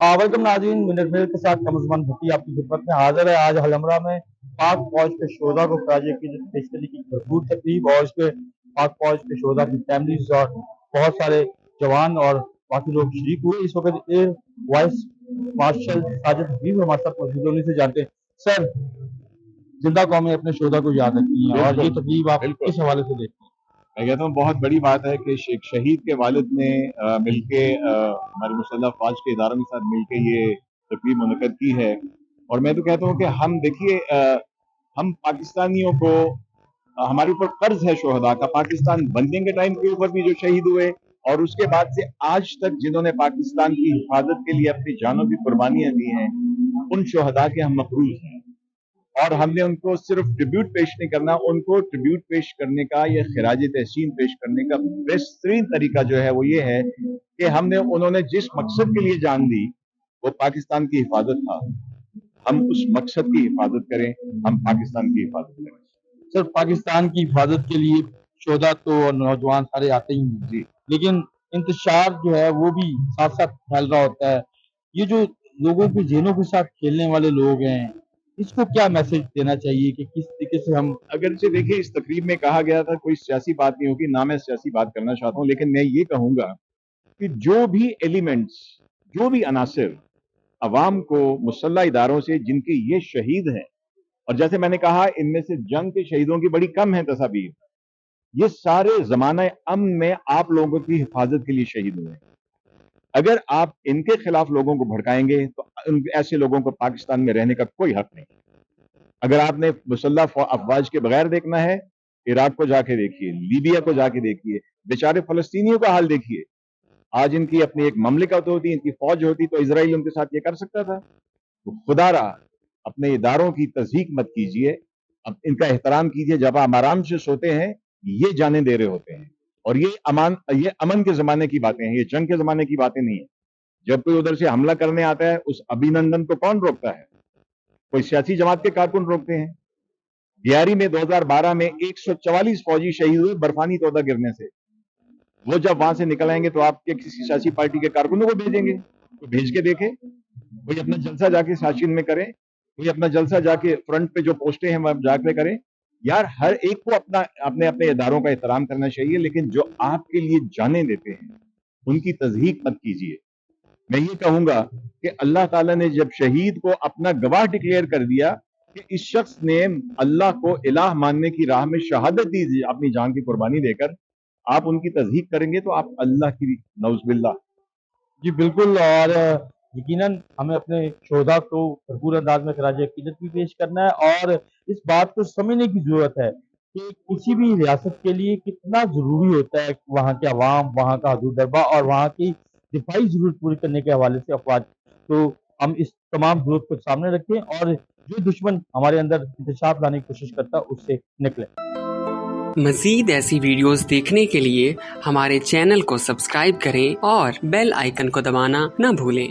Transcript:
Welcome नाज़रीन, minute minute के साथ कमरज़मान भट्टी आपकी खिदमत में हाजिर है। आज हलमरा में पाक फौज के शोधा को खराज अक़ीदत पेश करने की भरपूर तकरीब और इसमें पाक फौज के शोधा की फैमिलीज और बहुत सारे जवान और बाकी लोग शरीक हुए। इस वक्त एयर वाइस मार्शल साजिद हबीब हमारे साथ मौजूद होने से जानते हैं। सर, जिंदा कौमें अपने शोधा को याद रखती हैं और ये तकरीब आप किस हवाले से देखते हैं? मैं कहता हूँ बहुत बड़ी बात है कि एक शहीद के वालिद ने मिलके हमारे मुसल्लह फौज के इदारों के साथ मिलके ये तकरीब मुनक़द की है। और मैं तो कहता हूँ कि हम देखिए, हम पाकिस्तानियों को हमारे ऊपर कर्ज है शोहदा का। पाकिस्तान बनने के टाइम के ऊपर भी जो शहीद हुए और उसके बाद से आज तक जिन्होंने पाकिस्तान की हिफाजत के लिए अपनी जानों की कुर्बानियां दी हैं, उन शोहदा के हम मक़रूज़ हैं। और हमने उनको सिर्फ ट्रिब्यूट पेश नहीं करना, उनको ट्रिब्यूट पेश करने का या खिराज तहसीन पेश करने का बेहतरीन तरीका जो है वो ये है कि उन्होंने जिस मकसद के लिए जान दी वो पाकिस्तान की हिफाजत था। हम उस मकसद की हिफाजत करें, हम पाकिस्तान की हिफाजत करें। सर, पाकिस्तान की हिफाजत के लिए शोधा तो नौजवान सारे आते ही हैं जी, लेकिन इंतशार जो है वो भी साथ साथ फैल रहा होता है। ये जो लोगों के जेहनों के साथ खेलने वाले लोग हैं, इसको क्या मैसेज देना चाहिए कि किस तरीके से हम अगरचे देखिए इस तकरीब में कहा गया था कोई सियासी बात नहीं होगी, ना मैं सियासी बात करना चाहता हूँ, लेकिन मैं ये कहूंगा कि जो भी एलिमेंट्स, जो भी अनासिर अवाम को मुसल्लह इदारों से जिनके ये शहीद हैं, और जैसे मैंने कहा इनमें से जंग के शहीदों की बड़ी कम है तस्वीर, ये सारे जमाना अमन में आप लोगों की हिफाजत के लिए शहीद हुए हैं। अगर आप इनके खिलाफ लोगों को भड़काएंगे तो ऐसे लोगों को पाकिस्तान में रहने का कोई हक नहीं। अगर आपने मुसल्लह अफवाज के बगैर देखना है, इराक को जाके देखिए, लीबिया को जाके देखिए, बेचारे फलस्तीनियों का हाल देखिए। आज इनकी अपनी एक ममलिकत होती, इनकी फौज होती तो इजराइल उनके साथ ये कर सकता था। तो खुदारा अपने इदारों की तज़हीक मत कीजिए, अब इनका एहतराम कीजिए। जब आप आराम से सोते हैं ये जाने दे रहे होते हैं, और ये अमन के जमाने की बातें हैं, ये जंग के जमाने की बातें नहीं है। जब कोई उधर से हमला करने आता है, उस अभिनंदन को कौन रोकता है? कोई सियासी जमात के कारकुन रोकते हैं। दियारी में 2012 में 144 फौजी शहीद हुए बर्फानी तोदा गिरने से। वो जब वहां से निकल आएंगे तो आप किसी सियासी पार्टी के कारकुनों को भेजेंगे? तो भेज के देखे, कोई अपना जलसा जाके साचिन में करे, कोई अपना जलसा जाके फ्रंट पे जो पोस्टें हैं वहां जाके करे। यार, हर एक को अपने अपने इदारों का एहतराम करना चाहिए, लेकिन जो आपके लिए जाने देते हैं उनकी तज़हीक मत कीजिए। मैं ये कहूंगा कि अल्लाह ताला ने जब शहीद को अपना गवाह डिक्लेयर कर दिया कि इस शख्स ने अल्लाह को इलाह मानने की राह में शहादत दी अपनी जान की कुर्बानी देकर, आप उनकी तज़हीक करेंगे तो आप अल्लाह की नौज़ुबिल्लाह। जी बिल्कुल, और यकीनन हमें अपने शोधा को भरपूर अंदाज में खराज अक़ीदत भी पेश करना है और इस बात को समझने की ज़रूरत है कि किसी भी रियासत के लिए कितना ज़रूरी होता है वहाँ के अवाम, वहाँ का हदूद-दरबा और वहाँ की दिफाई ज़रूरत पूरी करने के हवाले से अफ़वाज। तो हम इस तमाम ज़रूरत को सामने रखें और जो दुश्मन हमारे अंदर इंकशाफ लाने की कोशिश करता है उससे निकलें। मज़ीद ऐसी वीडियोस देखने के लिए हमारे चैनल को सब्सक्राइब करें और बेल आइकन को दबाना न भूलें।